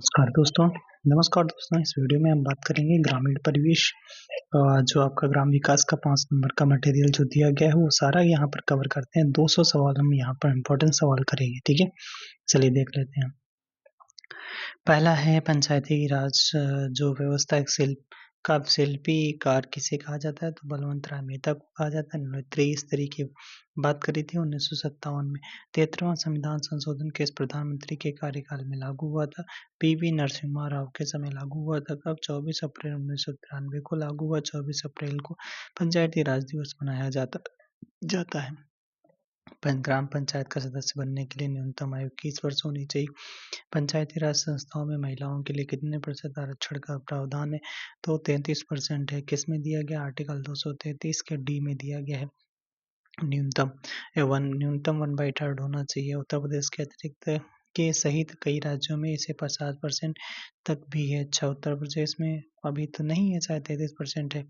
नमस्कार दोस्तों, इस वीडियो में हम बात करेंगे ग्रामीण परिवेश जो आपका ग्राम विकास का 5 नंबर का मटेरियल जो दिया गया है वो सारा यहाँ पर कवर करते हैं। 200 सवाल हम यहाँ पर इम्पोर्टेंट सवाल करेंगे, ठीक है? चलिए देख लेते हैं। पहला है पंचायती राज जो व्यवस्था एक शिल्पीकार किसे कहा जाता है? तो बलवंत राय मेहता को कहा जाता है। उन्होंने त्रिस्तरीय की बात करी थी 1957 में। 73वां संविधान संशोधन किस प्रधानमंत्री के कार्यकाल में लागू हुआ था? पीवी नरसिम्हा राव के समय लागू हुआ था। कब? 24 अप्रैल 1993 को लागू हुआ। 24 अप्रैल को पंचायती राज दिवस मनाया जाता है। ग्राम पंचायत का सदस्य बनने के लिए न्यूनतम आयु 21 वर्ष होनी चाहिए। पंचायती राज संस्थाओं में महिलाओं के लिए कितने प्रतिशत आरक्षण का प्रावधान है? तो 33% है। किसमें दिया गया? आर्टिकल 233 के डी में दिया गया है। न्यूनतम 1/3 होना चाहिए। उत्तर प्रदेश के अतिरिक्त के सहित कई राज्यों में इसे 50% तक भी है। अच्छा, उत्तर प्रदेश में अभी तो नहीं है, शायद 33% है।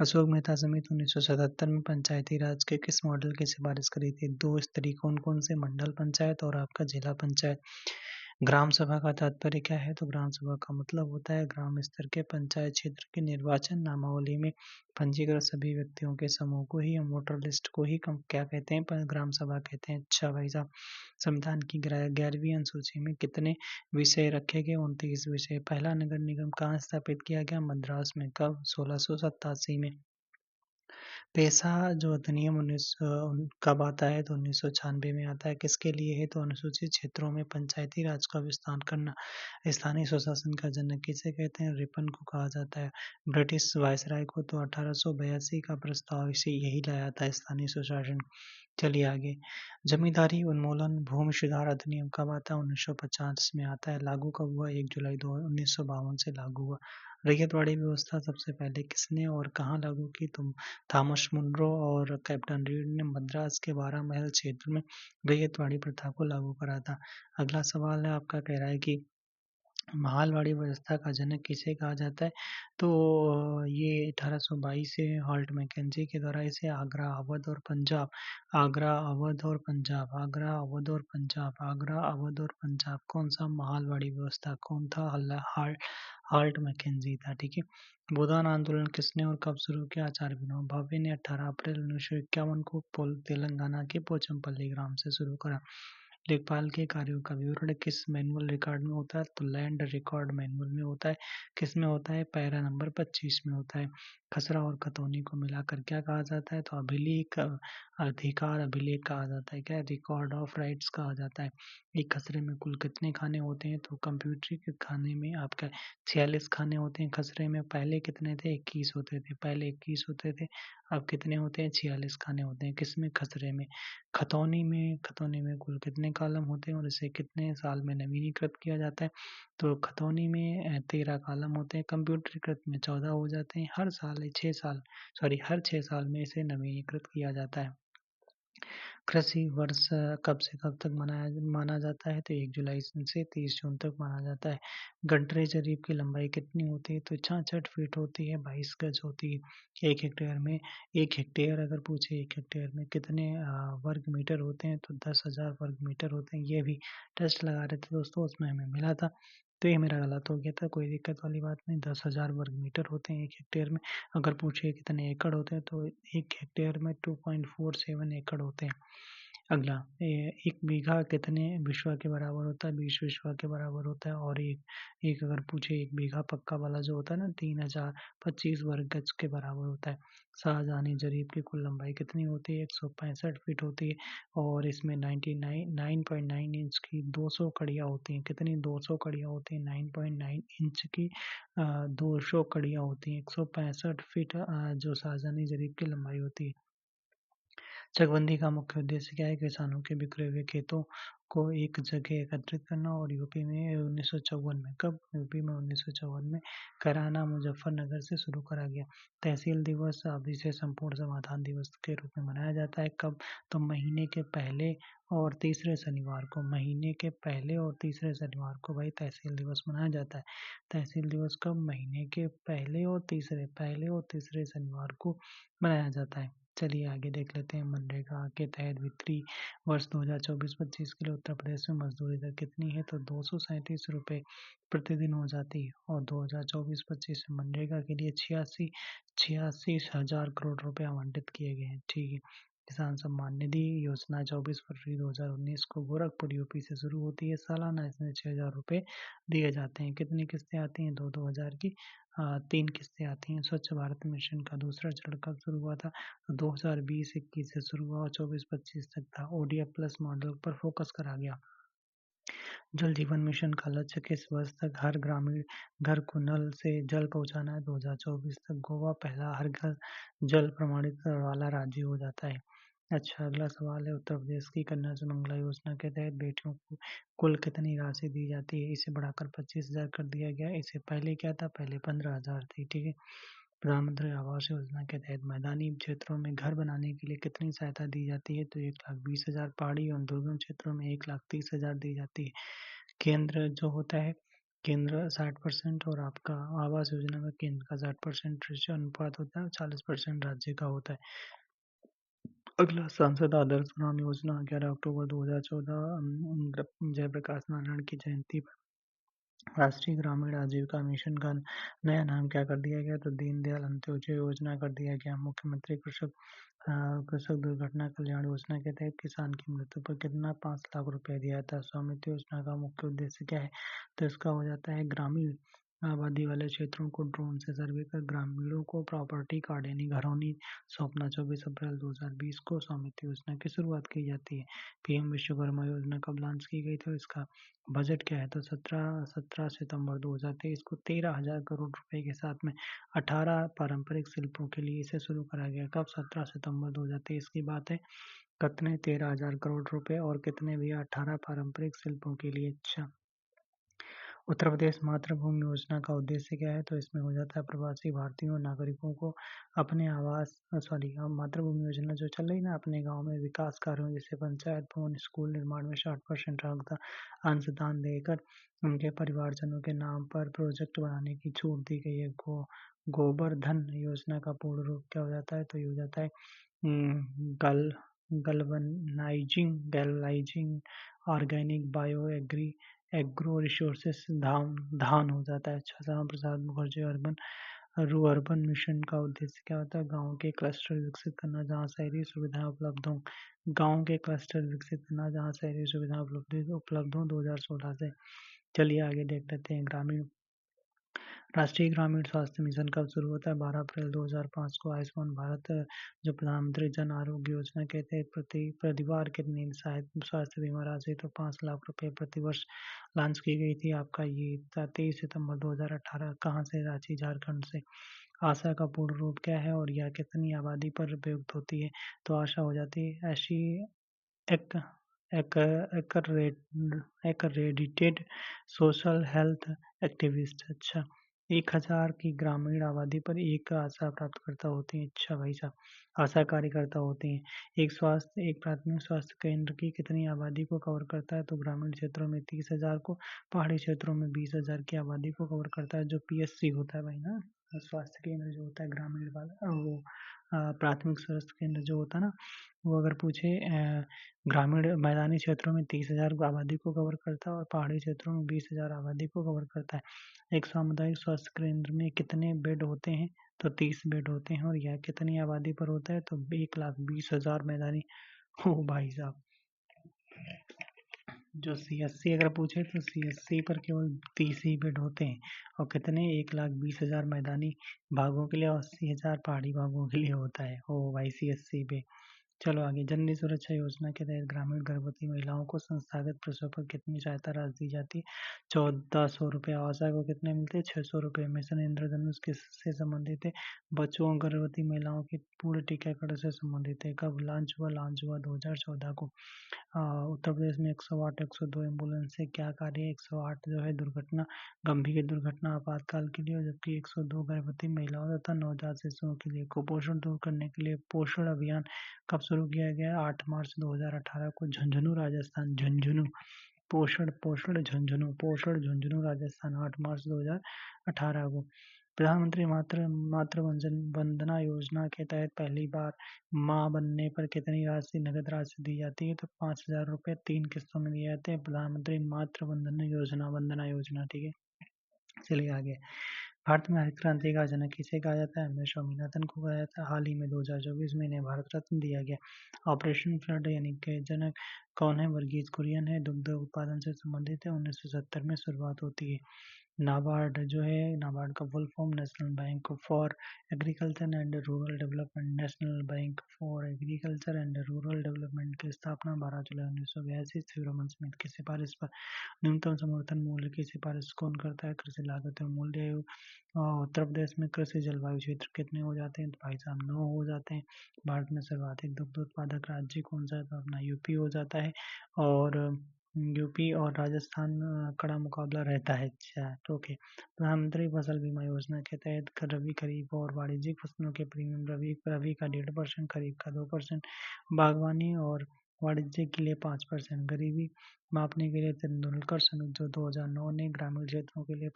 अशोक मेहता समिति 1977 में पंचायती राज के किस मॉडल की सिफारिश करी थी? 2 स्तरीय कौन-कौन से? मंडल पंचायत और आपका जिला पंचायत। ग्राम सभा का तात्पर्य क्या है? तो ग्राम सभा का मतलब होता है ग्राम स्तर के पंचायत क्षेत्र के निर्वाचन नामावली में पंजीकृत सभी व्यक्तियों के समूह को ही, हम वोटर लिस्ट को ही क्या कहते हैं? ग्राम सभा कहते हैं। अच्छा भाई साहब, संविधान की 11वीं अनुसूची में कितने विषय रखे गए? 29 विषय। पहला नगर निगम कहाँ स्थापित किया गया? मद्रास में। कब? 1687 में। पेशा जो अधिनियम 1900 कब आता है? तो 1996 में आता है। किसके लिए है? तो अनुसूचित क्षेत्रों में पंचायती राज का विस्तार करना। स्थानीय स्वशासन का जनक किसे कहते हैं? रिपन को कहा जाता है। ब्रिटिश वायसराय को तो 1882 का प्रस्ताव इसे यही लाया था, स्थानीय स्वशासन। चलिए आगे। जमींदारी उन्मूलन भूमि सुधार अधिनियम कब आता है? 1950 में आता है। लागू कब हुआ? 1 जुलाई 1952 से लागू हुआ। रैयतवाड़ी व्यवस्था सबसे पहले किसने और कहाँ लागू की? तो थॉमस मुनरो और कैप्टन रीड ने मद्रास के 12 महल क्षेत्र में रैयतवाड़ी प्रथा को लागू करा था। अगला सवाल है आपका, कह रहा है कि मालवाड़ी व्यवस्था का जनक किसे कहा जाता है? तो ये 1822 से हॉल्ट मैकेंजी के द्वारा इसे आगरा, अवध और पंजाब, आगरा, अवध और पंजाब, आगरा, अवध और पंजाब, आगरा, अवध और पंजाब, कौन सा मालवाड़ी व्यवस्था कौन था? हॉल्ट मैकेंजी था, ठीक है। भूदान आंदोलन किसने और कब शुरू किया? आचार्य विनोबा भावे ने 18 अप्रैल 1951 को तेलंगाना के पोचमपल्ली ग्राम से शुरू करा। लेखपाल के कार्यों का विवरण किस मैनुअल रिकॉर्ड में होता है? तो लैंड रिकॉर्ड मैनुअल में होता है। किस में होता है? पैरा नंबर 25 में होता है। खसरा और खतौनी को मिलाकर क्या कहा जाता है? तो अभिलेख अधिकार अभिलेख कहा जाता है। क्या? रिकॉर्ड ऑफ राइट्स कहा जाता है। एक खसरे में कुल कितने खाने होते हैं? तो कंप्यूटर के खाने में आपका 46 खाने होते हैं। खसरे में पहले कितने थे? 21 होते थे। पहले 21 होते थे, अब कितने होते हैं? 46 खाने होते हैं। किसमें? खसरे में। खतौनी में कुल कितने कॉलम होते हैं और इसे कितने साल में नवीनीकृत किया जाता है? तो खतौनी में 13 कॉलम होते हैं। कंप्यूटरीकृत में 14 हो जाते हैं। हर 6 साल में इसे नवीनीकृत किया जाता है। कृषि वर्ष कब से कब तक माना जाता है? तो 1 जुलाई से 30 जून तक माना जाता है। गड्ढे जरीब की लंबाई कितनी होती है? तो 66 फीट होती है, 22 गज होती है। 1 हेक्टेयर अगर पूछे 1 हेक्टेयर में कितने वर्ग मीटर होते हैं? तो 10,000 वर्ग मीटर होते हैं। ये भी टेस्ट लगा रहे थे दोस्तों, उसमें हमें मिला था, तो ये मेरा गलत हो गया था। कोई दिक्कत वाली बात नहीं। 10,000 वर्ग मीटर होते हैं 1 हेक्टेयर में। अगर पूछे कितने एकड़ होते हैं तो 1 हेक्टेयर में 2.47 एकड़ होते हैं। अगला, 1 बीघा कितने बिस्वा के बराबर होता है? 20 बिस्वा के बराबर होता है। और एक एक अगर पूछे 1 बीघा पक्का वाला जो होता है ना, 3025 वर्ग गज के बराबर होता है। शाहजहानी जरीब की कुल लंबाई कितनी होती है? 165 फीट होती है। और इसमें 9.9 इंच की 200 कड़ियाँ होती हैं। कितनी? 200 कड़ियाँ होती हैं। 9.9 इंच की 200 कड़ियाँ होती हैं। 165 फीट जो शाहजहानी जरीब की लंबाई होती है। चकबंदी का मुख्य उद्देश्य क्या है? किसानों के बिखरे हुए खेतों को एक जगह एकत्रित करना। और यूपी में 1954 में, कब? यूपी में 1954 में कैराना मुजफ्फरनगर से शुरू करा गया। तहसील दिवस अब इसे संपूर्ण समाधान दिवस के रूप में मनाया जाता है। कब? तो महीने के पहले और तीसरे शनिवार को। महीने के पहले और तीसरे शनिवार को भाई तहसील दिवस मनाया जाता है। तहसील दिवस कब? महीने के पहले और तीसरे शनिवार को मनाया जाता है। चलिए आगे देख लेते हैं। मनरेगा के तहत वित्तीय वर्ष 2024-25 के लिए उत्तर प्रदेश में मजदूरी दर कितनी है? तो 237 रुपये प्रतिदिन हो जाती है। और 2024-25 में मनरेगा के लिए छियासी हजार करोड़ रुपए आवंटित किए गए हैं। ठीक है। किसान सम्मान निधि योजना 24 फरवरी 2019 को गोरखपुर यूपी से शुरू होती है। सालाना इसमें 6,000 रुपये दिए जाते हैं। कितनी किस्तें आती हैं? 2-2 हजार की 3 किस्तें आती हैं। स्वच्छ भारत मिशन का दूसरा चरण कब शुरू हुआ था? 2020-21 से शुरू हुआ और 24-25 तक था। ओडीएफ प्लस मॉडल पर फोकस करा गया। जल जीवन मिशन का लक्ष्य किस वर्ष तक हर ग्रामीण घर को नल से जल पहुंचाना है? 2024 तक। गोवा पहला हर घर जल प्रमाणित वाला राज्य हो जाता है। अच्छा, अगला सवाल है। उत्तर प्रदेश की कन्या सुमंगला योजना के तहत बेटियों को कुल कितनी राशि दी जाती है? इसे बढ़ाकर 25,000 कर दिया गया। इससे पहले क्या था? पहले 15,000 थी। ठीक है। प्रधानमंत्री आवास योजना के तहत मैदानी क्षेत्रों में घर बनाने के लिए कितनी सहायता दी जाती है? तो 1,20,000। पहाड़ी और दुर्गम क्षेत्रों में 1,30,000 दी जाती है। केंद्र जो होता है, केंद्र 60% और आपका आवास योजना में केंद्र का 60% रेशियो अनुपात होता है और 40% राज्य का होता है। अगला, सांसद आदर्श ग्राम योजना 11 अक्टूबर 2014 जयप्रकाश नारायण की जयंती पर राष्ट्रीय ग्रामीण आजीविका मिशन का नया नाम क्या कर दिया गया? तो दीनदयाल अंत्योदय योजना कर दिया गया। मुख्यमंत्री कृषक दुर्घटना कल्याण योजना के तहत किसान की मृत्यु पर कितना 5 लाख रुपए दिया था। स्वामित्व योजना का मुख्य उद्देश्य क्या है? तो इसका हो जाता है ग्रामीण आबादी वाले क्षेत्रों को ड्रोन से सर्वे कर ग्रामीणों को प्रॉपर्टी कार्ड यानी घरौनी सौंपना। 24 अप्रैल 2020 को स्वामित्व योजना की शुरुआत की जाती है। पीएम विश्वकर्मा योजना कब लॉन्च की गई? तो इसका बजट क्या है? तो 17 सितंबर 2023 को 13,000 करोड़ रुपए के साथ में 18 पारंपरिक शिल्पों के लिए इसे शुरू करा गया। कब? 17 सितंबर 2023 की बात है। कितने? 13,000 करोड़ रुपए और कितने भैया? 18 पारंपरिक शिल्पों के लिए। अच्छा, उत्तर प्रदेश मातृभूमि योजना का उद्देश्य क्या है? तो इसमें हो जाता है प्रवासी भारतीयों नागरिकों को अपने आवास मातृभूमि योजना जो चल रही है ना, अपने गांव में विकास कार्यों जैसे पंचायत भवन, स्कूल निर्माण में 60% अंशदान देकर उनके परिवारजनों के नाम पर प्रोजेक्ट बनाने की छूट दी गई है। गोबर धन योजना का पूर्ण रूप क्या हो जाता है? तो ये हो जाता है गल galvanising organic bio agro resources धान हो जाता है। अच्छा, श्यामा प्रसाद मुखर्जी अर्बन मिशन का उद्देश्य क्या होता है? गांव के क्लस्टर विकसित करना जहां शहरी सुविधाएं उपलब्ध हों। गांव के क्लस्टर विकसित करना जहां शहरी सुविधाएं उपलब्ध हों 2016 से। चलिए आगे देख लेते हैं। राष्ट्रीय ग्रामीण स्वास्थ्य मिशन कब शुरू होता है? 12 अप्रैल 2005 को। आयुष्मान भारत जो प्रधानमंत्री जन आरोग्य योजना के तहत प्रति परिवार कितनी स्वास्थ्य बीमा राशि? तो 5 लाख रुपए प्रति वर्ष लॉन्च की गई थी। आपका ये 23 सितंबर 2018। कहाँ से? रांची, झारखंड से। आशा का पूर्ण रूप क्या है और यह कितनी आबादी पर प्रयुक्त होती है? तो आशा हो जाती है ऐसी एक एक एक्रेडिटेड सोशल हेल्थ एक्टिविस्ट। अच्छा, 1,000 की ग्रामीण आबादी पर एक आशा प्राप्तकर्ता होती हैं। अच्छा भाई साहब, आशा कार्यकर्ता होते हैं। एक प्राथमिक स्वास्थ्य केंद्र की कितनी आबादी को कवर करता है? तो ग्रामीण क्षेत्रों में 30,000 को, पहाड़ी क्षेत्रों में 20,000 की आबादी को कवर करता है। जो पीएससी होता है भाई ना, स्वास्थ्य केंद्र जो होता है ग्रामीण वाला, वो प्राथमिक स्वास्थ्य केंद्र जो होता है ना, वो अगर पूछे ग्रामीण मैदानी क्षेत्रों में 30,000 आबादी को कवर करता है और पहाड़ी क्षेत्रों में 20,000 आबादी को कवर करता है। एक सामुदायिक स्वास्थ्य केंद्र में कितने बेड होते हैं? तो 30 बेड होते हैं। और यह कितनी आबादी पर होता है? तो 1,20,000 मैदानी। हो भाई साहब, जो सीएससी अगर पूछे तो सीएससी पर केवल 30 ही बेड होते हैं। और कितने? 1,20,000 मैदानी भागों के लिए और 80,000 पहाड़ी भागों के लिए होता है। ओ भाई, सीएससी पे। चलो आगे। जननी सुरक्षा योजना के तहत ग्रामीण गर्भवती महिलाओं को संस्थागत प्रसव पर कितनी सहायता राशि दी जाती है? 1,400 रुपये। आशा को कितने मिलते हैं? 600 रुपये। मिशन इंद्रधनुष किससे संबंधित है? बच्चों और गर्भवती महिलाओं के पूर्ण टीकाकरण से संबंधित है। कब लॉन्च हुआ? 2014 को। उत्तर प्रदेश में 108 102 एम्बुलेंस से क्या कार्य है? 108 जो है दुर्घटना, गंभीर दुर्घटना आपातकाल के लिए, जबकि 102 गर्भवती महिलाओं तथा नवजात शिशुओं के लिए। कुपोषण दूर करने के लिए पोषण अभियान कब शुरू किया गया? 8 मार्च 2018 को। झुंझुनू राजस्थान। झुंझुनू पोषण पोषण झुंझुनू राजस्थान 8 मार्च 2018 को। प्रधानमंत्री मातृ वंदना योजना के तहत पहली बार माँ बनने पर कितनी राशि नगद राशि दी जाती है? तो 5,000 रुपये 3 किस्तों में दिए जाते हैं। प्रधानमंत्री मातृ वंदना योजना, ठीक है। चलिए आगे। भारत में हरित क्रांति का जनक किसे कहा जाता है? एम एस स्वामीनाथन को कहा जाता है। हाल ही में 2024 में इन्हें भारत रत्न दिया गया। ऑपरेशन फ्लड यानी के जनक कौन है? वर्गीज कुरियन है। दुग्ध उत्पादन से संबंधित है। 1970 में शुरुआत होती है। नाबार्ड जो है, नाबार्ड का full form national bank for agriculture and rural development. National bank for agriculture and rural development की स्थापना 12 जुलाई 1982 शिवरमन स्मिथ की सिफारिश पर। न्यूनतम समर्थन मूल्य की सिफारिश कौन करता है? कृषि लागत एवं मूल्य आयोग। उत्तर प्रदेश में कृषि जलवायु क्षेत्र कितने हो जाते हैं? तो भाई साहब 9 हो जाते हैं। भारत में सर्वाधिक दुग्ध उत्पादक राज्य कौन सा है? तो अपना यूपी हो जाता है। और यूपी और राजस्थान कड़ा मुकाबला रहता है। अच्छा, ओके। प्रधानमंत्री फसल बीमा योजना के तहत रबी, खरीफ और वाणिज्यिक फसलों के प्रीमियम रबी का 1.5%, खरीफ का 2%, बागवानी और वाणिज्य के लिए 5%। गरीबी मापने के लिए तेंदुलकर समिति जो 2009 ने ग्रामीण क्षेत्रों के लिए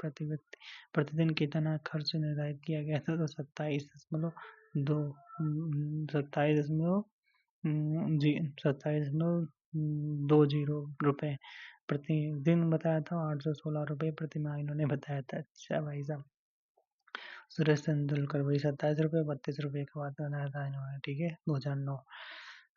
प्रतिदिन कितना खर्च निर्धारित किया गया था? तो 27,20 रुपये बताया था। 816 रुपये प्रति माह इन्होंने बताया था। अच्छा भाई साहब, सुरेश तेंदुलकर वही 27 रुपये 32 रुपये का बात बताया था इन्होंने, ठीक है, 2009।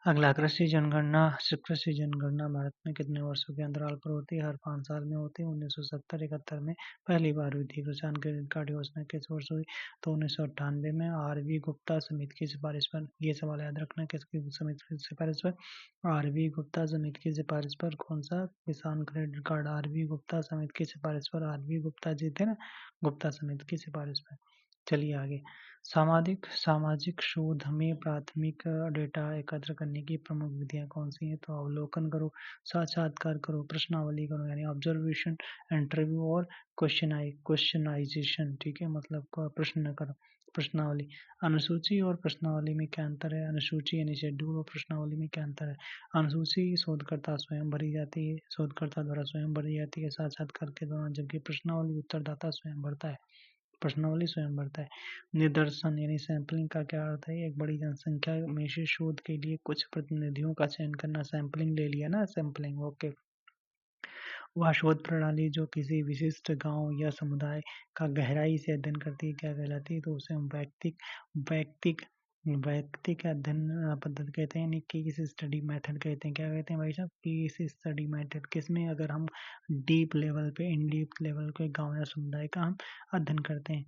अगला, कृषि जनगणना भारत में कितने वर्षों के अंतराल पर होती है? हर 5 साल में होती है। 1970-71 में पहली बार हुई थी। किसान क्रेडिट कार्ड योजना किस वर्ष हुई? तो 1998 में। आर.वी. गुप्ता समिति की सिफारिश पर, ये सवाल याद रखना, किसकी समिति की सिफारिश पर? आर.वी. गुप्ता समिति की सिफारिश पर। कौन सा किसान क्रेडिट कार्ड? आर.वी. गुप्ता समिति की सिफारिश पर। आर.वी. गुप्ता जी थे ना, गुप्ता समिति की सिफारिश पर। चलिए आगे। सामाजिक शोध में प्राथमिक डेटा एकत्र करने की प्रमुख विधियां कौन सी हैं? तो अवलोकन करो, साक्षात्कार करो, प्रश्नावली करो यानी ऑब्जर्वेशन, इंटरव्यू और क्वेश्चनाइजेशन, ठीक है, मतलब प्रश्न करो, प्रश्नावली। अनुसूची और प्रश्नावली में क्या अंतर है? अनुसूची यानी शेड्यूल और प्रश्नावली में क्या अंतर है? अनुसूची शोधकर्ता स्वयं भरी जाती है, शोधकर्ता द्वारा स्वयं भरी जाती है साक्षात्कार के दौरान, जबकि प्रश्नावली उत्तरदाता स्वयं भरता है, प्रश्नावली स्वयं भरता है। निदर्शन यानी सैंपलिंग का क्या अर्थ है? एक बड़ी जनसंख्या में से शोध के लिए कुछ प्रतिनिधियों का चयन करना। सैंपलिंग ले लिया ना, सैंपलिंग, ओके। वह शोध प्रणाली जो किसी विशिष्ट गांव या समुदाय का गहराई से अध्ययन करती है क्या कहलाती है? तो उसे हम वैयक्तिक वैयक्तिक अध्ययन पद्धति कहते हैं, यानी केस स्टडी मेथड कहते हैं। क्या कहते हैं भाई साहब? Case study method. किसमें? अगर हम डीप लेवल पे, इन डीप लेवल के गांव या समुदाय का हम अध्ययन करते हैं।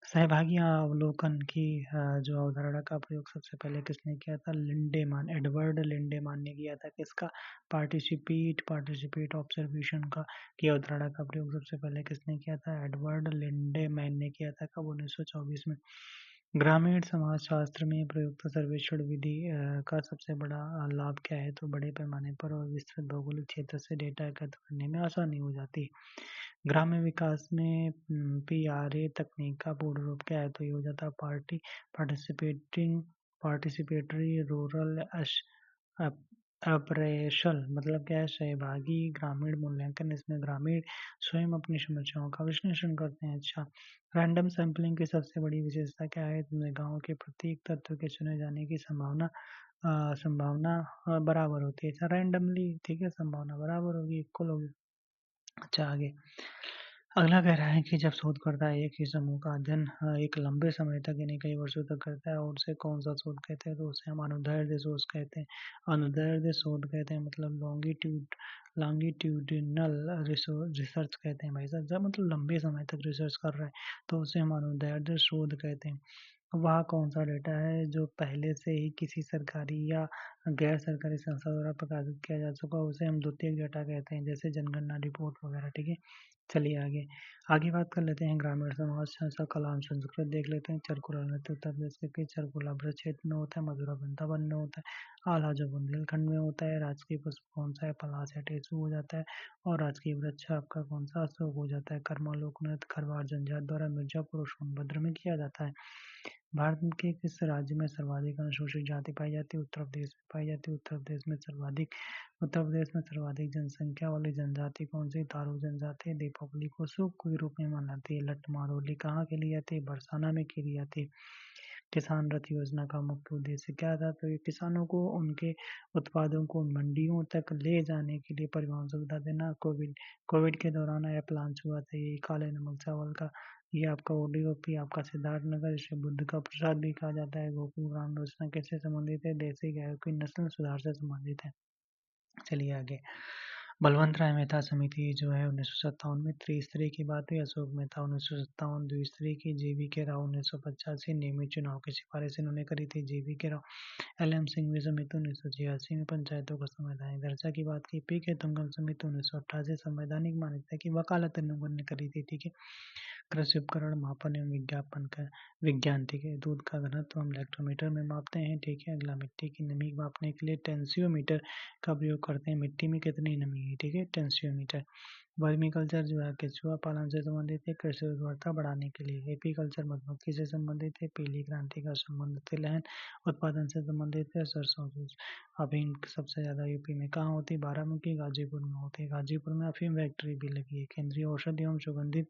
सहभागी अवलोकन की जो अवधारणा का प्रयोग सबसे पहले किसने किया था? लिंडेमान, एडवर्ड लिंडेमान ने किया था। किसका? पार्टिसिपेट ऑब्जर्वेशन का की अवधारणा का प्रयोग सबसे पहले किसने किया था? एडवर्ड लिंडेमैन ने किया था। कब? 1924 में। ग्रामीण समाजशास्त्र में प्रयुक्त सर्वेक्षण विधि का सबसे बड़ा लाभ क्या है? तो बड़े पैमाने पर और विस्तृत भौगोलिक क्षेत्र से डेटा एकत्र करने में आसानी हो जाती है। ग्राम्य विकास में पीआरए तकनीक का पूर्ण रूप क्या है? तो ये हो जाता है पार्टिसिपेटरी रूरल अप्रेशल, मतलब क्या है? सहभागी ग्रामीण मूल्यांकन। इसमें ग्रामीण स्वयं अपनी समस्याओं का विश्लेषण करते हैं। अच्छा, रैंडम सैंपलिंग की सबसे बड़ी विशेषता क्या है? इसमें गांव के प्रत्येक तत्व के चुने जाने की संभावना बराबर होती है। रैंडमली, ठीक है, संभावना बराबर होगी, इक्वल होगी। अच्छा, आगे। अगला कह रहा है कि जब शोधकर्ता एक ही समूह का अध्ययन एक लंबे समय तक यानी कई वर्षों तक करता है और उसे कौन सा शोध कहते हैं? तो उसे हम अनुदैर्ध्य शोध कहते हैं। अनुदैर्ध्य शोध कहते हैं, मतलब लॉन्गिट्यूडिनल रिसर्च कहते हैं भाई साहब। जब मतलब लंबे समय तक रिसर्च कर रहा है तो उसे हम अनुदैर्ध्य शोध कहते हैं। वह कौन सा डेटा है जो पहले से ही किसी सरकारी या गैर सरकारी संस्था द्वारा प्रकाशित किया जा चुका है? उसे हम द्वितीयक डेटा कहते हैं, जैसे जनगणना रिपोर्ट वगैरह, ठीक है। चलिए आगे। आगे बात कर लेते हैं ग्रामीण समाज शास्त्र, कला एवं संस्कृत देख लेते हैं। चरकुला नृत्य उत्तर प्रदेश के चरकुला ब्रज क्षेत्र में होता है। मधुरा वृंदावन में होता है। आला जो बुंदेलखंड में होता है। राजकीय पुष्प कौन सा है? पलाश या टेसू हो जाता है। और राजकीय वृक्ष आपका कौन सा? अशोक हो जाता है। कर्मा लोक नृत्य खरवार जनजाति द्वारा मिर्जापुर और सोनभद्र में किया जाता है। भारत के किस राज्य में सर्वाधिक अनुसूचित जाति पाई जाती है? उत्तर प्रदेश में पाई जाती है। उत्तर प्रदेश में सर्वाधिक जनसंख्या वाली जनजाति कौन सी? थारू जनजाति। दीपावली को शुभ के रूप में मनाती है। लट्ठमार होली कहाँ खेली जाती है? बरसाना में खेली जाती है। किसान रथ योजना का मुख्य उद्देश्य क्या था? तो ये किसानों को उनके उत्पादों को मंडियों तक ले जाने के लिए परिवहन सुविधा देना। कोविड के दौरान ऐप लॉन्च हुआ था, ये काले नमक चावल का। ये आपका ओडीओपी, आपका सिद्धार्थनगर, इसे बुद्ध का प्रसाद भी कहा जाता है। गोकुल ग्राम योजना किससे संबंधित है? देसी गायों की नस्ल सुधार से संबंधित है। चलिए आगे। बलवंत राय मेहता समिति जो है 1957 में, त्रिस्तरीय की बात हुई। अशोक मेहता 1957, द्विस्तरीय की। जेवी के राव 1985, नियमित चुनाव की सिफारिश इन्होंने करी थी, जेवी के राव। एल.एम. सिंघवी समिति 1986 में, पंचायतों का संवैधानिक दर्जा की बात की। पी के तुंगम समिति 1988, संवैधानिक मान्यता की वकालत इन्होंने ने करी थी, ठीक है। कृषि उपकरण मापन एवं विज्ञापन का विज्ञान, ठीक है। दूध का घनत्व हम लैक्टोमीटर में मापते हैं, ठीक है। अगला, मिट्टी की नमी मापने के लिए टेंसियोमीटर का प्रयोग करते हैं। मिट्टी में कितनी नमी है, ठीक है, टेंसियोमीटर। वर्मी कल्चर जो है केंचुआ पालन से संबंधित है, कृषि उर्वरता बढ़ाने के लिए। एपीकल्चर मधुमक्खी से संबंधित है। पीली क्रांति का संबंध तिलहन उत्पादन से संबंधित है। सरसों अफीम सबसे ज्यादा यूपी में कहाँ होती है? बाराबंकी, गाजीपुर में होती है। गाजीपुर में अफीम फैक्ट्री भी लगी है। केंद्रीय औषधि एवं सुगंधित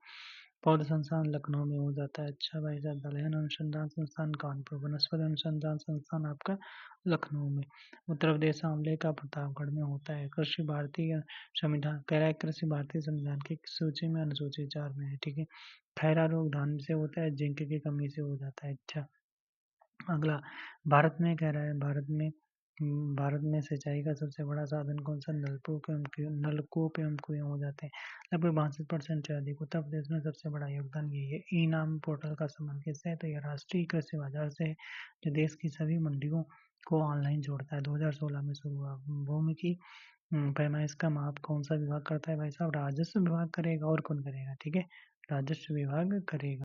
पौध संस्थान लखनऊ में हो जाता है। अच्छा भाई साहब, दलहन अनुसंधान संस्थान कानपुर, वनस्पति अनुसंधान संस्थान आपका लखनऊ में। उत्तर प्रदेश आंवले का प्रतापगढ़ में होता है। कृषि भारतीय संविधान कह रहा है, कृषि भारतीय संविधान की सूची में अनुसूची 4 में है, ठीक है। खैरा रोग धान से होता है, जिंक की कमी से हो जाता है। अच्छा, अगला, भारत में कह रहा है, भारत में सिंचाई का सबसे बड़ा साधन कौन सा? नलकूप एवं कुएं हो जाते हैं। लगभग 62% से अधिक। उत्तर प्रदेश में सबसे बड़ा योगदान ये है। ई नाम पोर्टल का संबंध किससे है? तो यह राष्ट्रीय कृषि बाजार से है, जो देश की सभी मंडियों को ऑनलाइन जोड़ता है। 2016 में शुरू हुआ। भूमि की पैमाइश का माप कौन सा विभाग करता है? भाई साहब, राजस्व विभाग करेगा। और कौन करेगा? ठीक है, राजस्व विभाग करेगा।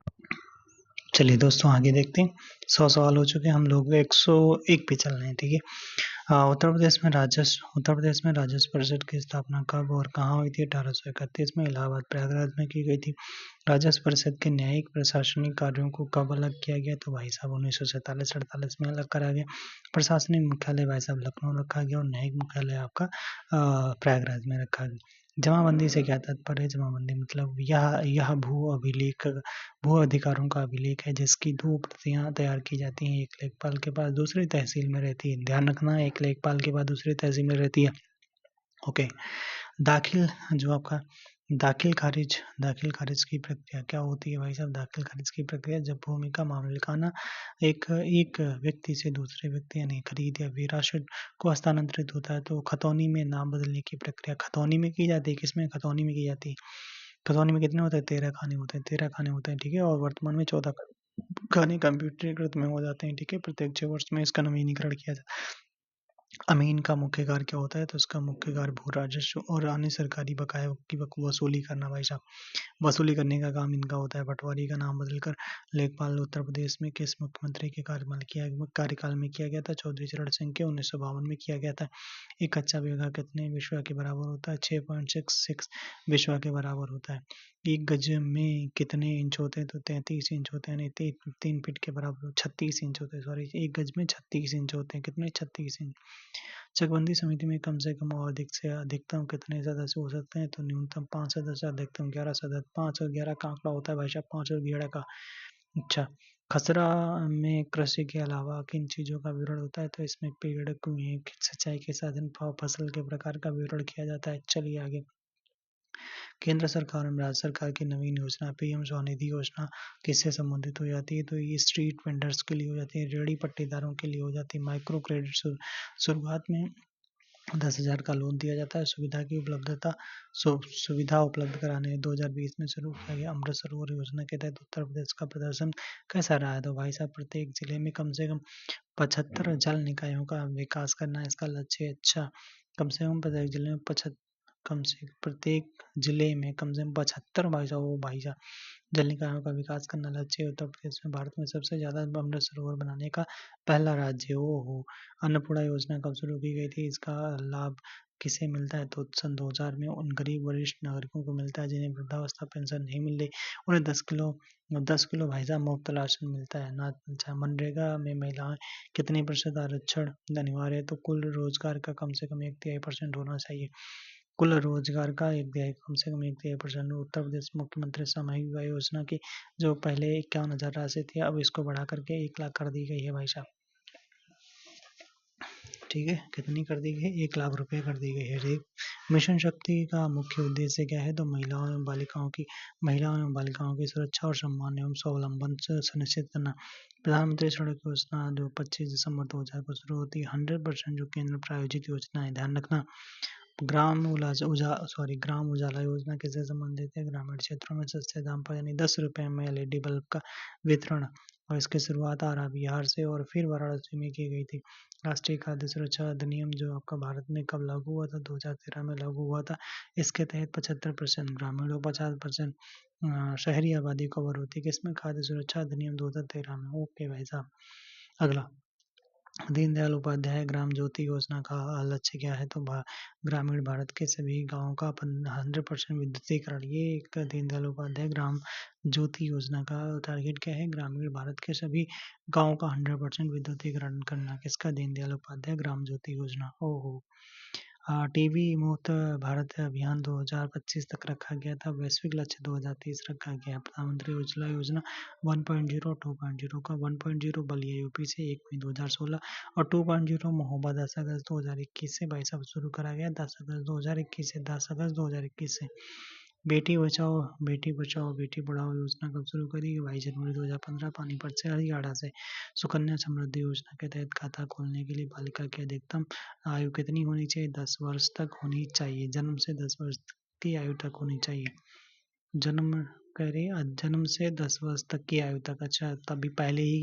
चलिए दोस्तों, आगे देखते हैं। 100 सवाल हो चुके हैं, हम लोग 101 पे चल रहे हैं, ठीक है। उत्तर प्रदेश में राजस्व परिषद की स्थापना कब और कहाँ हुई थी? 1831 में इलाहाबाद प्रयागराज में की गई थी। राजस्व परिषद के न्यायिक प्रशासनिक कार्यों को कब अलग किया गया? तो भाई साहब 1947-48 में अलग करा गया। प्रशासनिक मुख्यालय भाई साहब लखनऊ रखा गया और न्यायिक मुख्यालय आपका प्रयागराज में रखा गया। जमाबंदी से क्या तात्पर्य है? जमाबंदी मतलब यह भू अधिकारों का अभिलेख है, जिसकी 2 प्रतियां तैयार की जाती हैं। एक लेखपाल के पास दूसरी तहसील में रहती है। ध्यान रखना, एक लेखपाल के पास दूसरी तहसील में रहती है। ओके। दाखिल जो आपका दाखिल खारिज की प्रक्रिया क्या होती है? भाई साहब, दाखिल खारिज की प्रक्रिया जब भूमि का मामलाना एक व्यक्ति से दूसरे व्यक्ति यानी खरीद या विरासत को हस्तांतरित होता है, तो खतौनी में नाम बदलने की प्रक्रिया खतौनी में की जाती है। किसमें? खतौनी में की जाती है। खतौनी में कितने होते हैं? 13 खाने होते हैं। 13 खाने होते हैं, ठीक है। और वर्तमान में 14 खाने कंप्यूटरीकृत में हो जाते हैं, ठीक है। प्रत्येक 6 वर्ष में इसका नवीनीकरण किया जाता है। अमीन का मुख्य कार्य क्या होता है? तो इसका मुख्य कार्य भू राजस्व और अन्य सरकारी बकाया की वसूली करना। भाई साहब, वसूली करने का काम इनका होता है। पटवारी का नाम बदलकर लेखपाल उत्तर प्रदेश में किस मुख्यमंत्री के कार्यकाल में किया गया था? चौधरी चरण सिंह के 1952 में किया गया था। एक कच्चा बीघा कितने विश्वा के बराबर होता है? 6.66 विश्वा के बराबर होता है। एक गज में कितने इंच होते हैं? तो 33 इंच होते हैं, यानी 3 फीट के बराबर 36 इंच होते हैं। सॉरी, एक गज में 36 इंच होते हैं। कितने? 36 इंच। चकबंदी समिति में कम से कम और अधिक से अधिकतम कितने सदस्य हो सकते हैं? तो न्यूनतम 5 सदस्य, अधिकतम 11 सदस्य। 5 और 11 का आंकड़ा होता है भाई साहब, 5 और 11 का। अच्छा, खसरा में कृषि के अलावा किन चीजों का विवरण होता है? तो इसमें पेड़, कुएं, सिंचाई के साधन, फसल के प्रकार का विवरण किया जाता है। चलिए आगे। केंद्र सरकार और राज्य सरकार की नवीन योजना पीएम स्वनिधि योजना किससे संबंधित हो जाती है? तो ये स्ट्रीट वेंडर्स के लिए हो जाती है, रेहड़ी पट्टीदारों के लिए हो जाती है। माइक्रो क्रेडिट शुरुआत में 10,000 का लोन दिया जाता है। सुविधा उपलब्ध कराने 2020 में शुरू किया गया। अमृत सरोवर योजना के तहत उत्तर प्रदेश का प्रदर्शन कैसा रहा है? तो भाई साहब, प्रत्येक जिले में कम से कम 75 जल निकायों का विकास करना इसका लक्ष्य है। अच्छा, कम से कम प्रत्येक जिले में कम से कम 75 भाई साहब जल निकायों का विकास करना लक्ष्य है। उत्तर प्रदेश में भारत में सबसे ज्यादा अमृत सरोवर बनाने का पहला राज्य। हो अन्नपूर्णा योजना कब शुरू की गई थी? इसका लाभ किसे मिलता है तो सन 2000 में उन गरीब वरिष्ठ नागरिकों को मिलता है जिन्हें वृद्धावस्था पेंशन नहीं मिल रही, उन्हें 10 किलो भाई साहब मुफ्त राशन मिलता है ना। अच्छा, मनरेगा में महिलाएं कितने प्रतिशत आरक्षण अनिवार्य है तो कुल रोजगार का कम से कम 1/3% होना चाहिए। कुल रोजगार का कम से कम 1/3%। उत्तर प्रदेश मुख्यमंत्री सामूहिक विवाह योजना की जो पहले 51,000 राशि थी अब इसको बढ़ा करके 1 लाख कर दी गई है भाई साहब। ठीक है, कितनी कर दी गई है? 1 लाख रुपए कर दी गई है। मिशन शक्ति का मुख्य उद्देश्य क्या है तो महिलाओं एवं बालिकाओं की सुरक्षा और सम्मान एवं स्वावलंबन सुनिश्चित करना। प्रधानमंत्री सड़क योजना जो 25 दिसंबर 2000 को शुरू होती है, 100% जो केंद्र प्रायोजित योजना है। ध्यान रखना, ग्राम उजाला योजना किससे संबंधित है? ग्रामीण क्षेत्रों में सस्ते दाम पर यानी 10 रुपए में LED बल्ब का वितरण, और इसकी शुरुआत आरा बिहार से और फिर वाराणसी में की गई थी। राष्ट्रीय खाद्य सुरक्षा अधिनियम जो आपका भारत में कब लागू हुआ था? 2013 में लागू हुआ था। इसके तहत 75% ग्रामीण और 50% शहरी आबादी कवर होती है। किसमें? खाद्य सुरक्षा अधिनियम 2013 में। ओके भाई साहब। अगला, दीनदयाल उपाध्याय ग्राम ज्योति योजना का लक्ष्य क्या है तो ग्रामीण भारत के सभी गांवों का 100% विद्युतीकरण। ये एक दीनदयाल उपाध्याय ग्राम ज्योति योजना का टारगेट क्या है? ग्रामीण भारत के सभी गांवों का 100% विद्युतीकरण करना। किसका? दीनदयाल उपाध्याय ग्राम ज्योति योजना। ओहो। टीबी मुक्त भारत अभियान 2025 तक रखा गया था। वैश्विक लक्ष्य 2030 रखा गया। प्रधानमंत्री उज्ज्वला योजना 1.0 2.0 का 1.0 बलिया यूपी से 1 मई 2016 और 2.0 महोबा 10 अगस्त 2021 से भाई साहब शुरू करा गया। 10 अगस्त 2021 से 10 अगस्त 2021 से। बेटी बचाओ बेटी पढ़ाओ योजना कब शुरू करी? 22 जनवरी 2015 पानीपत से हरियाणा से। सुकन्या समृद्धि योजना के तहत खाता खोलने के लिए बालिका की अधिकतम आयु कितनी होनी चाहिए? 10 वर्ष तक होनी चाहिए। जन्म से 10 वर्ष की आयु तक होनी चाहिए। जन्म से 10 वर्ष तक की आयु तक। अच्छा, तभी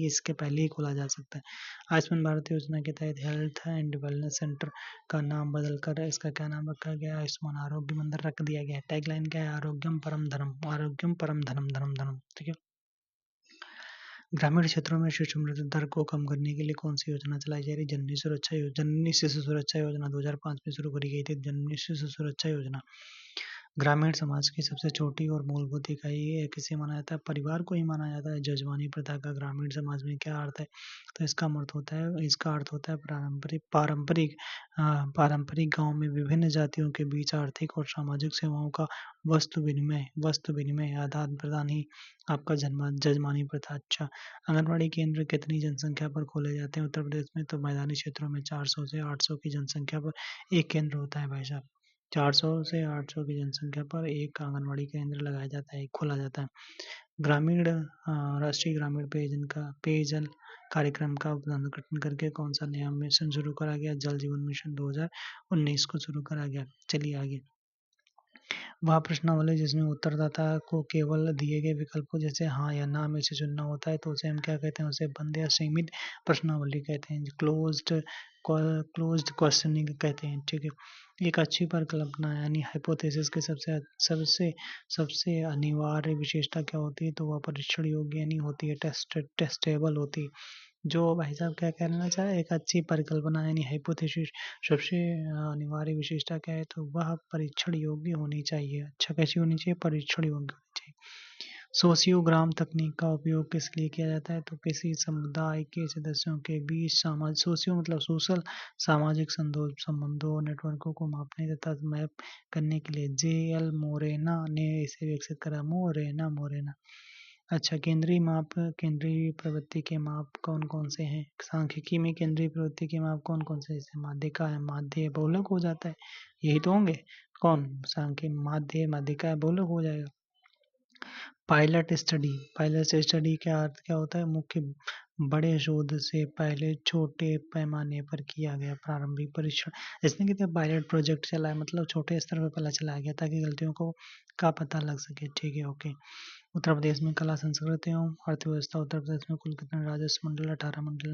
इसके पहले ही खोला जा सकता है। आयुष्मान भारत योजना के तहत हेल्थ एंड वेलनेस सेंटर का नाम बदलकर इसका क्या नाम रखा गया? आयुष्मान आरोग्य मंदिर रख दिया गया है। टैगलाइन क्या है? आरोग्यम परम धर्म, आरोग्यम परम धर्म, धर्म धर्म। ठीक है। ग्रामीण क्षेत्रों में शिशु मृत्यु दर को कम करने के लिए कौन सी योजना चलाई जा रही? जननी शिशु सुरक्षा योजना 2005 में शुरू करी गई थी। जननी शिशु सुरक्षा योजना। ग्रामीण समाज की सबसे छोटी और मूलभूत इकाई किसे माना जाता है? परिवार को ही माना जाता है। जजमानी प्रथा का ग्रामीण समाज में क्या अर्थ है तो इसका अर्थ होता है पारंपरिक गांव में विभिन्न जातियों के बीच आर्थिक और सामाजिक सेवाओं का वस्तु विनिमय आदान प्रदान ही आपका जजमानी प्रथा। अच्छा, आंगनबाड़ी केंद्र कितनी जनसंख्या पर खोले जाते हैं उत्तर प्रदेश में? तो मैदानी क्षेत्रों में 400 से 800 की जनसंख्या पर एक केंद्र होता है भाई साहब। 400 से 800 की जनसंख्या पर एक आंगनबाड़ी केंद्र लगाया जाता है, खोला जाता है। राष्ट्रीय ग्रामीण पेयजल कार्यक्रम का उद्घाटन करके कौन सा नया मिशन शुरू करा गया? जल जीवन मिशन 2019 को शुरू करा गया। चलिए आगे। वह प्रश्नावली जिसमें उत्तरदाता को केवल दिए गए विकल्पों जैसे हाँ या ना में से चुनना होता है तो उसे हम क्या कहते हैं? उसे बंद या सीमित प्रश्नावली कहते हैं। क्लोज्ड क्वेश्चनिंग कहते हैं। ठीक है। एक अच्छी परिकल्पना यानी हाइपोथेसिस की सबसे अनिवार्य विशेषता क्या होती है तो वह परीक्षण योग्य यानी होती है, टेस्टेबल होती है। जो भाई साहब क्या कहना चाहे, एक अच्छी परिकल्पना यानी हाइपोथेसिस सबसे अनिवार्य विशेषता क्या है तो वह परीक्षण योग्य होनी चाहिए। अच्छा, कैसी होनी चाहिए? परीक्षण योग्य होनी चाहिए। सोशियोग्राम तकनीक का उपयोग किस लिए किया जाता है तो किसी समुदाय के सदस्यों के बीच सोशियो मतलब सोशल सामाजिक संबंधों और नेटवर्कों को मापने तथा मैप करने के लिए JL मोरेना ने इसे विकसित करा। मोरेना। अच्छा, केंद्रीय प्रवृत्ति के माप कौन कौन से हैं? सांख्यिकी में केंद्रीय प्रवृत्ति के माप कौन कौन से? जैसे माध्यिका है, माध्य बहुलक हो जाता है, यही तो होंगे। कौन? माध्यिका है, बहुलक हो जाएगा। पायलट स्टडी का अर्थ क्या होता है? मुख्य बड़े शोध से पहले छोटे पैमाने पर किया गया प्रारंभिक परीक्षण। इसमें कहते हैं पायलट प्रोजेक्ट चला है, मतलब छोटे स्तर पर पहले चलाया गया ताकि गलतियों का पता लग सके। ठीक है, ओके। उत्तर प्रदेश में कला संस्कृति एवं अर्थव्यवस्था। उत्तर प्रदेश में कुल कितने राजस्व मंडल? 18 मंडल।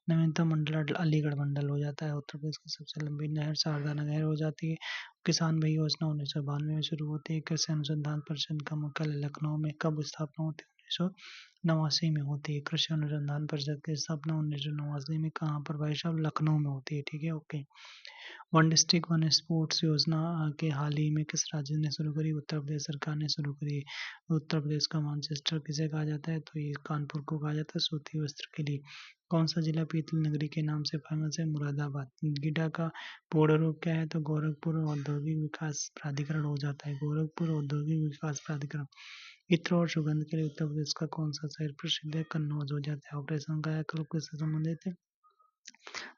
नवीनतम मंडल अलीगढ़ मंडल हो जाता है। उत्तर प्रदेश की सबसे लंबी नहर शारदा नहर हो जाती है। किसान भाई योजना 1992 में शुरू होती है। कृषि अनुसंधान परिषद का मुख्यालय लखनऊ में कब स्थापना होती है? 1989 में होती है। कृषि अनुसंधान परिषद की स्थापना 1989 में कहाँ पर भाई साहब? लखनऊ में होती है। ठीक है, okay. One district one sports योजना के हाल ही में किस राज्य ने शुरू करी? उत्तर प्रदेश सरकार ने शुरू करी। उत्तर प्रदेश का मैनचेस्टर किसे कहा जाता है? तो ये कानपुर को कहा जाता है सूती वस्त्र के लिए। कौन सा जिला पीतल नगरी के नाम से फेमस है? मुरादाबाद। गीडा का पूर्ण रूप क्या है? तो गोरखपुर औद्योगिक विकास प्राधिकरण हो जाता है, गोरखपुर औद्योगिक विकास प्राधिकरण। इत्र और सुगंध के लिए उत्तर प्रदेश का कौन सा शहर प्रसिद्ध है? कन्नौज हो जाता है। ऑपरेशन कायाकल्प किससे संबंधित है?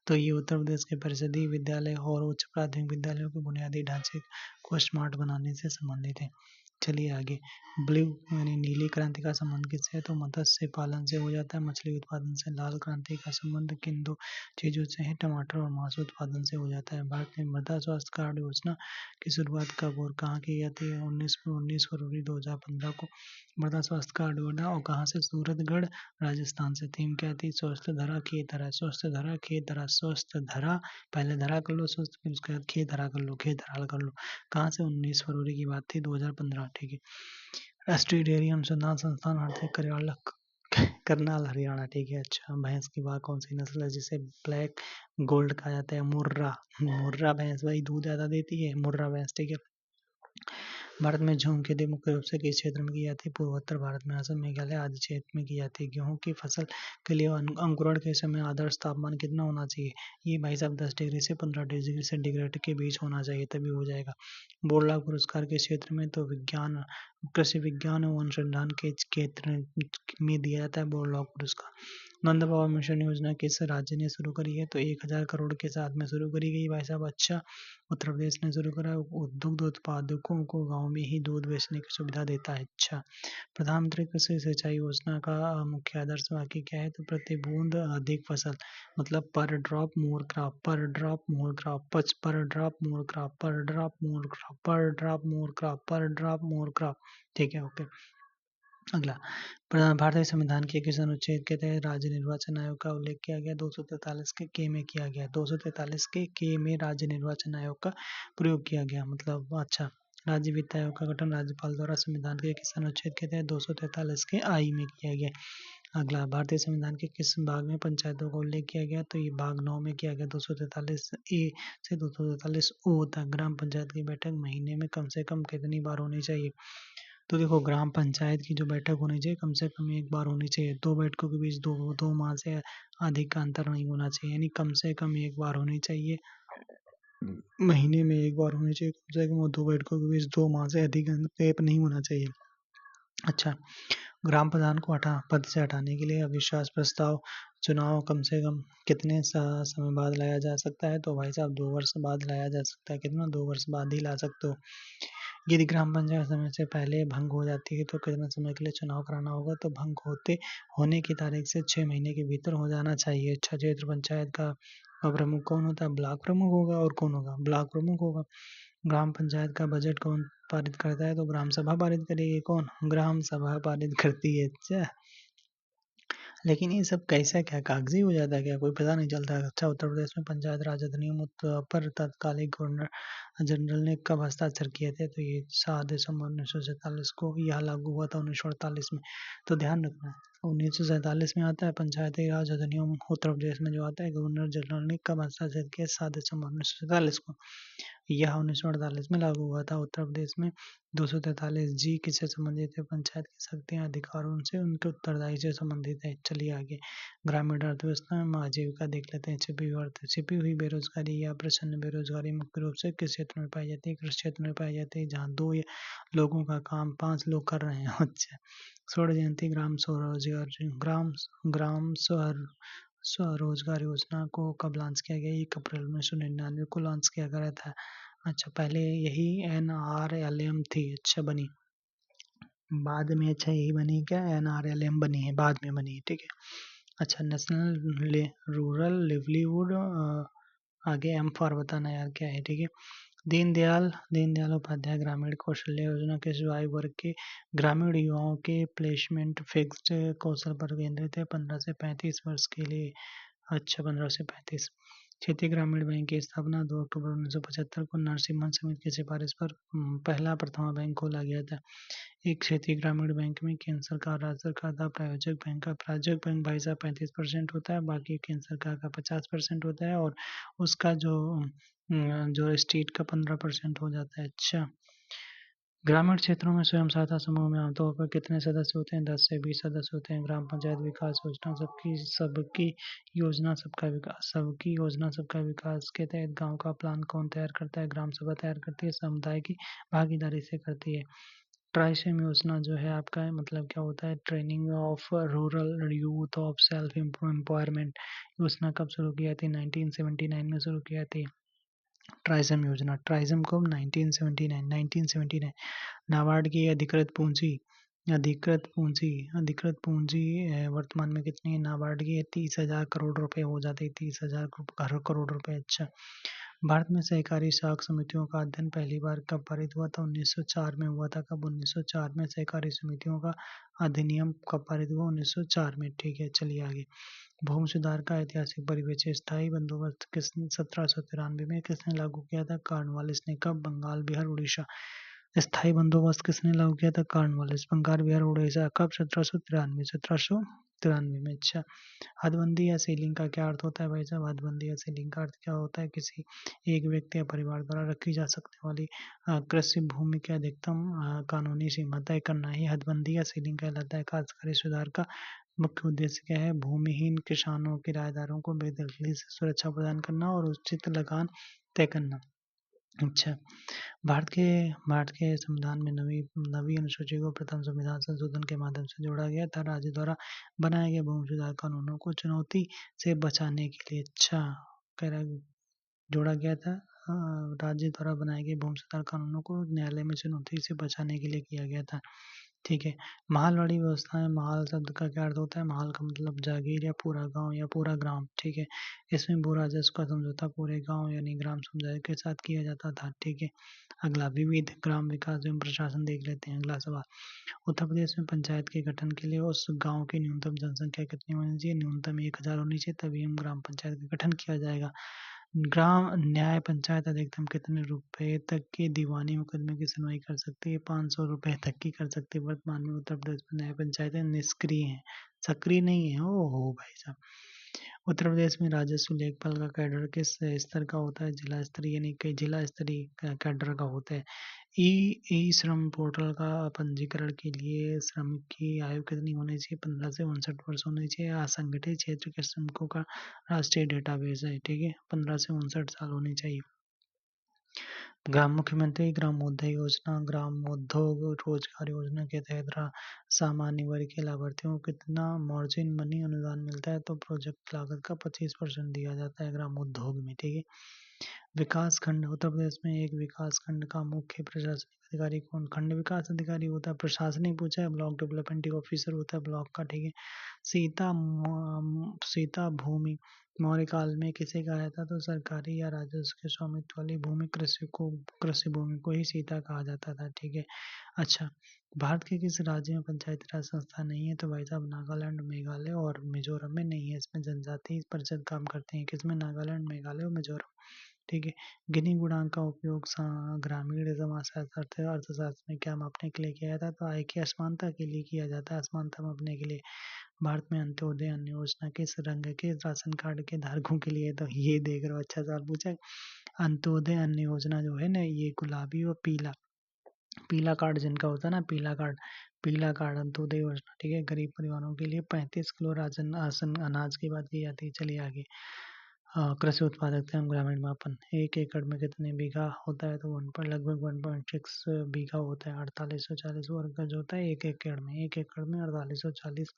तो ये उत्तर प्रदेश के परिषदीय विद्यालय और उच्च प्राथमिक विद्यालयों के बुनियादी ढांचे को स्मार्ट बनाने से संबंधित है। चलिए आगे। ब्लू यानी नीली क्रांति का संबंध किससे है? तो मत्स्य पालन से हो जाता है, मछली उत्पादन से। लाल क्रांति का संबंध किन दो चीजों से है? टमाटर और मांस उत्पादन से हो जाता है। भारत में मृदा स्वास्थ्य कार्ड योजना की शुरुआत कब और कहाँ की जाती है? 19 फरवरी 2015 को मृदा स्वास्थ्य कार्ड योजना। और कहाँ से? सूरतगढ़ राजस्थान से। थीम क्या थी? स्वस्थ धरा खेत धरा, स्वस्थ धरा खेत धरा, स्वस्थ धरा, पहले धरा कर लो स्वस्थ, फिर उसके बाद खेत धरा कर लो, खेत हराल कर लो। कहाँ से? 19 फरवरी की बात थी 2015। ठीक है। राष्ट्रीय डेयरी अनुसंधान संस्थान आर्थिक कार्यालय करनाल हरियाणा। ठीक है। अच्छा, भैंस की वह कौन सी नस्ल है जिसे ब्लैक गोल्ड कहा जाता है? मुर्रा। मुर्रा भैंस भाई दूध ज्यादा देती है, मुर्रा भैंस। ठीक है। भारत में झूम खेती मुख्य रूप से किस क्षेत्र में की जाती है? पूर्वोत्तर भारत में, असम, मेघालय आदि क्षेत्र में की जाती है। गेहूं की फसल के लिए अंकुरण के समय आदर्श तापमान कितना होना चाहिए? ये भाई साहब 10 डिग्री से 15 डिग्री सेंटीग्रेड के बीच होना चाहिए, तभी हो जाएगा। बोरला पुरस्कार के क्षेत्र में तो विज्ञान, कृषि विज्ञान एवं अनुसंधान के क्षेत्र में दिया जाता है बोरला पुरस्कार। नंद बाबा मिशन योजना किस राज्य ने शुरू करी है? तो 1000 करोड़ के साथ में शुरू करी गई भाई साहब। अच्छा, उत्तर प्रदेश ने शुरू करा। दुग्ध उत्पादकों को गांव में ही दूध बेचने की सुविधा देता है। अच्छा, प्रधानमंत्री कृषि सिंचाई योजना का मुख्य आदर्श वाक्य क्या है? तो प्रति बूंद अधिक फसल, मतलब पर ड्रॉप मोर क्रॉप, पर ड्रॉप मोर क्रॉप, पर ड्रॉप मोर क्रॉप, पर ड्रॉप मोर क्रॉप, पर ड्रॉप मोर क्रॉप, पर ड्रॉप मोर क्रॉप। ठीक है, ओके। अगला, भारतीय संविधान के किस अनुच्छेद के तहत राज्य निर्वाचन आयोग का उल्लेख किया गया? 243 के में किया गया। 243 के में राज्य निर्वाचन आयोग का प्रयोग किया गया, मतलब अच्छा। राज्य वित्त आयोग का गठन राज्यपाल द्वारा संविधान के किस अनुच्छेद के तहत? 243 के आई में किया गया। अगला, भारतीय संविधान के किस भाग में पंचायतों का उल्लेख किया गया? तो ये भाग 9 में किया गया। 243 ए से 243 ओ तक। ग्राम पंचायत की बैठक महीने में कम से कम कितनी बार होनी चाहिए? तो देखो, ग्राम पंचायत की जो बैठक होनी चाहिए कम से कम एक बार होनी चाहिए। दो बैठकों के बीच दो माह से अधिक का अंतर नहीं होना चाहिए, यानी कम से कम एक बार होनी चाहिए, महीने में एक बार होनी चाहिए कम से कम, और दो बैठकों के बीच 2 माह से अधिक गैप नहीं होना चाहिए। अच्छा, ग्राम प्रधान को पद से हटाने के लिए अविश्वास प्रस्ताव चुनाव कम से कम कितने समय बाद लाया जा सकता है? तो भाई साहब 2 वर्ष बाद लाया जा सकता है। कितना? 2 वर्ष बाद ही ला सकते हो। यदि ग्राम पंचायत समय से पहले भंग हो जाती है तो कितने समय के लिए चुनाव कराना होगा? तो भंग होने की तारीख से 6 महीने के भीतर हो जाना चाहिए। अच्छा, क्षेत्र पंचायत का प्रमुख कौन होता है? ब्लॉक प्रमुख होगा। और कौन होगा? ब्लॉक प्रमुख होगा। ग्राम पंचायत का बजट कौन पारित करता है? तो ग्राम सभा पारित करेगी। कौन? ग्राम सभा पारित करती है। अच्छा, लेकिन ये सब कैसा क्या कागजी हो जाता है क्या? कोई पता नहीं चलता है। अच्छा, उत्तर प्रदेश में पंचायत राज अधिनियम पर तत्कालीन गवर्नर जनरल ने कब हस्ताक्षर किए थे? तो ये 7 दिसंबर 1947 को। यह लागू हुआ था 1948 में। तो ध्यान रखना, 1947 में आता है पंचायती राज अधिनियम। उत्तर प्रदेश में जो आता है गवर्नर जनरल ने कब हस्ताक्षर किया? 7 दिसंबर 1947 को। यह 1948 में लागू हुआ था। उत्तर प्रदेश में 243 जी किससे संबंधित है? पंचायत की शक्तियां अधिकारों से उनके उत्तरदायी से संबंधित है। चलिए आगे। ग्रामीण अर्थव्यवस्था में आजीविका देख लेते हैं। छिपी हुई बेरोजगारी या प्रछन्न बेरोजगारी मुख्य रूप से किस क्षेत्र में पाई जाती है? कृषि क्षेत्र में पाई जाती है, जहाँ 2 लोगों का काम 5 लोग कर रहे हैं। अच्छा, स्वर्ण जयंती ग्राम स्वरोजगार ग्राम स्वरोजगार योजना को कब लॉन्च किया गया? 1 अप्रैल 1999 को लॉन्च किया गया था। अच्छा, पहले यही NRLM थी। अच्छा, बनी बाद में। अच्छा, यही बनी क्या? NRLM बनी है, बाद में बनी है। ठीक है। अच्छा, नेशनल रूरल लिवलीहुड, आगे एम फॉर बताना यार क्या है। ठीक है। दीनदयाल उपाध्याय ग्रामीण कौशल्य योजना किस आयु वर्ग के ग्रामीण युवाओं के प्लेसमेंट फिक्स्ड कौशल पर केंद्रित है? 15 से 35 वर्ष के लिए। अच्छा, 15 से 35। क्षेत्रीय ग्रामीण बैंक की स्थापना 2 अक्टूबर 1975 को नरसिम्हन समिति की सिफारिश पर पहला प्रथमा बैंक खोला गया था। एक क्षेत्रीय ग्रामीण बैंक में केंद्र सरकार, राज्य सरकार का प्रायोजक बैंक का प्रायोजक बैंक भाई साहब 35% होता है, बाकी केंद्र सरकार का 50% होता है और उसका जो स्टेट का 15% हो जाता है। अच्छा, ग्रामीण क्षेत्रों में स्वयं सहायता समूह में आमतौर पर कितने सदस्य होते हैं? 10 से 20 सदस्य होते हैं। ग्राम पंचायत विकास योजना सबकी योजना सबका विकास के तहत गांव का प्लान कौन तैयार करता है? ग्राम सभा तैयार करती है, समुदाय की भागीदारी से करती है। ट्राइसेम योजना जो है आपका मतलब क्या होता है? Training of rural youth of self empowerment योजना कब शुरू की जाती है? 1979 में शुरू की जाती है ट्राइसम योजना। ट्राइसम को 1979 नाबार्ड की अधिकृत पूंजी वर्तमान में कितनी है? नाबार्ड की 30,000 करोड़ रुपए हो जाते हैं, 30,000 करोड़ रुपए। अच्छा, भारत में सहकारी साख समितियों का अध्ययन पहली बार कब पारित हुआ था? 1904 में हुआ था। कब? 1904 में सहकारी समितियों का अधिनियम कब पारित हुआ? 1904 में। ठीक है, चलिए आगे। भूमि सुधार का ऐतिहासिक परिवेश स्थायी बंदोबस्त 1793 में किसने लागू किया था? कॉर्नवालिस ने। कब? बंगाल, बिहार, उड़ीसा। स्थायी बंदोबस्त किसने लागू किया था? कॉर्नवालिस। बंगाल, बिहार, उड़ीसा। कब? 1793 में। अच्छा, हदबंदी या सीलिंग का क्या अर्थ होता है भाई साहब? हदबंदी या सीलिंग का अर्थ क्या होता है? किसी एक व्यक्ति या परिवार द्वारा रखी जा सकने वाली कृषि भूमि की अधिकतम कानूनी सीमा तय करना ही हदबंदी या सीलिंग कहलाता है। काश्तकारी सुधार का मुख्य उद्देश्य क्या है? भूमिहीन किसानों, किराएदारों को बेदखली से सुरक्षा प्रदान करना और उचित लगान तय करना। अच्छा, भारत के संविधान में नवी अनुसूची को प्रथम संविधान संशोधन के माध्यम से जोड़ा गया था। राज्य द्वारा बनाए गए भूमि सुधार कानूनों को चुनौती से बचाने के लिए अच्छा कह रहा जोड़ा गया था। राज्य द्वारा बनाए गए भूमि सुधार कानूनों को न्यायालय में चुनौती से बचाने के लिए किया गया था। ठीक है, महालवाड़ी व्यवस्था में महाल शब्द का क्या अर्थ होता है? महाल का मतलब जागीर या पूरा गांव या पूरा ग्राम। ठीक है, इसमें भू राजस्व का समझौता पूरे गांव यानी ग्राम समुदाय के साथ किया जाता था। ठीक है, अगला विविध ग्राम विकास एवं प्रशासन देख लेते हैं। अगला सवाल, उत्तर प्रदेश में पंचायत के गठन के लिए उस गांव की न्यूनतम जनसंख्या कितनी होनी चाहिए? न्यूनतम 1000 होनी चाहिए, तभी हम ग्राम पंचायत का गठन किया जाएगा। ग्राम न्याय पंचायत अधिकतम कितने रुपए तक के दीवानी मुकदमे की सुनवाई कर सकती है? 500 रुपए तक की कर सकती है। वर्तमान में उत्तर प्रदेश में न्याय पंचायतें निष्क्रिय हैं, सक्रिय नहीं है। ओहो भाई साहब, उत्तर प्रदेश में राजस्व लेखपाल का कैडर किस स्तर का होता है? जिला स्तरीय यानी कि जिला स्तरीय कैडर का होता है। ई ई श्रम पोर्टल का पंजीकरण के लिए श्रमिक की आयु कितनी होनी चाहिए? 15 से 59 वर्ष होनी चाहिए। असंगठित क्षेत्र के श्रमिकों का राष्ट्रीय डेटाबेस है। ठीक है, 15 से 59 साल होनी चाहिए। मुख्यमंत्री ग्रामोदय योजना, ग्रामोद्योग रोजगार योजना के तहत सामान्य वर्ग के लाभार्थियों को कितना मार्जिन मनी अनुदान मिलता है? तो प्रोजेक्ट लागत का 25% दिया जाता है ग्रामोद्योग में। ठीक है, विकास खंड, उत्तर प्रदेश में एक विकास खंड का मुख्य प्रशासनिक अधिकारी कौन? खंड विकास अधिकारी होता है। प्रशासनिक पूछा है, ब्लॉक डेवलपमेंट ऑफिसर होता है ब्लॉक का। ठीक है, सीता भूमि मौर्य काल में किसे कहा जाता? तो सरकारी या राजस्व के स्वामित्व वाली भूमि कृषि भूमि को ही सीता कहा जाता था। ठीक है, अच्छा, भारत के किस राज्य में पंचायती राज संस्था नहीं है? तो भाई साहब नागालैंड, मेघालय और मिजोरम में नहीं है। इसमें जनजातीय परिषद काम करते हैं। किसमें? नागालैंड, मेघालय और मिजोरम। ठीक है, गिनी गुणांक का उपयोग ग्रामीण समाजशास्त्र अर्थशास्त्र में क्या मापने के लिए किया जाता है? तो आय की असमानता के लिए किया जाता है, असमानता मापने के लिए। भारत में अंत्योदय अन्न योजना किस रंग के राशन कार्ड के धारकों के लिए? तो ये देख रहे हो, अच्छा सवाल पूछा है। अंत्योदय अन्न योजना जो है ना, ये गुलाबी और पीला पीला कार्ड जिनका होता है ना, पीला कार्ड अंत्योदय योजना। ठीक है, गरीब परिवारों के लिए 35 किलो राशन अनाज की बात की जाती है। चलिए आगे, कृषि उत्पादकता एवं ग्रामीण मापन, 1 एकड़ में कितने बीघा होता है? तो लगभग 1.6 बीघा होता है। 4840 वर्ग गज होता है 1 एकड़ में। 1 एकड़ में 4840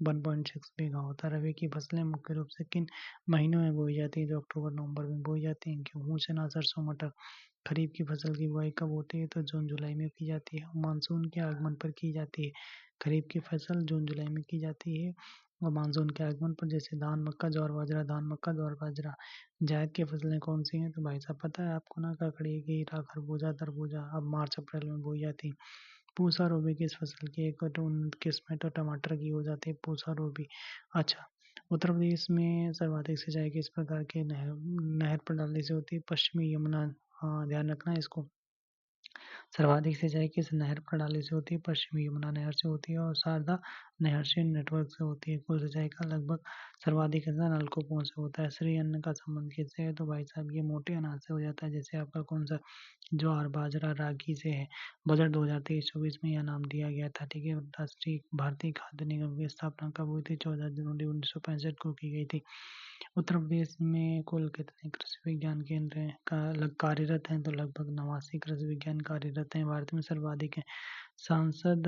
1.6 बीघा होता है। रबी की फसलें मुख्य रूप से किन महीनों में बोई जाती है? जो अक्टूबर नवंबर में बोई जाती हैं। गेहूँ, चना, सरसों, मटर। खरीफ की फसल की बुआई कब होती है? तो जून जुलाई में की जाती है। मानसून के आगमन पर की जाती है। खरीफ की फसल जून जुलाई में की जाती है और मानसून के आगमन पर, जैसे धान, मक्का, ज्वार, बाजरा। धान, मक्का, ज्वार, बाजरा। जायद की फसलें कौन सी हैं? तो भाई साहब पता है आपको ना, ककड़ी, खीरा, खरबूजा, तरबूजा। अब मार्च अप्रैल में बोई जाती है। पूसा रोबी किस फसल की एक किस्म है? तो टमाटर की हो जाती है पूसा रोबी। अच्छा, उत्तर प्रदेश में सर्वाधिक सिंचाई किस प्रकार के नहर नहर प्रणाली से होती है? पश्चिमी यमुना, ध्यान रखना है इसको। सर्वाधिक सिंचाई किस नहर प्रणाली से होती है? पश्चिमी यमुना नहर से होती है और शारदा नहर से नेटवर्क से होती है। कुल सिंचाई का लगभग सर्वाधिक हिस्सा नलकूपों से होता है। श्री अन्न का संबंध किससे है? तो भाई साहब ये मोटे अनाज से हो जाता है, जैसे आपका कौन सा ज्वार बाजरा रागी से है। बजट 2023-24 में यह नाम दिया गया था, ठीक है। राष्ट्रीय भारतीय खाद्य निगम की स्थापना कब हुई थी? 14 जनवरी 1965 को की गई थी। उत्तर प्रदेश में कुल कितने कृषि विज्ञान केंद्र हैं कार्यरत हैं? तो लगभग 89 कृषि विज्ञान कार्यरत हैं। भारत में सर्वाधिक हैं। सांसद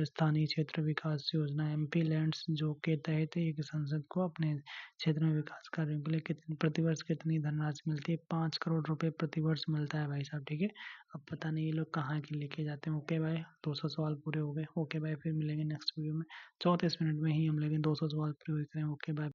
स्थानीय क्षेत्र विकास योजना एमपी लैंड्स जो के तहत एक संसद को अपने क्षेत्र में विकास कार्यों के लिए कितनी प्रतिवर्ष कितनी धनराशि मिलती है? 5 करोड़ रुपए प्रतिवर्ष मिलता है भाई साहब, ठीक है। अब पता नहीं ये लोग कहाँ के लेके जाते हैं। ओके भाई, 200 सवाल पूरे हो गए। ओके भाई, फिर मिलेंगे नेक्स्ट वीडियो में। 34 मिनट में ही हम लेंगे 200 सवाल पूरे करें। Okay bye.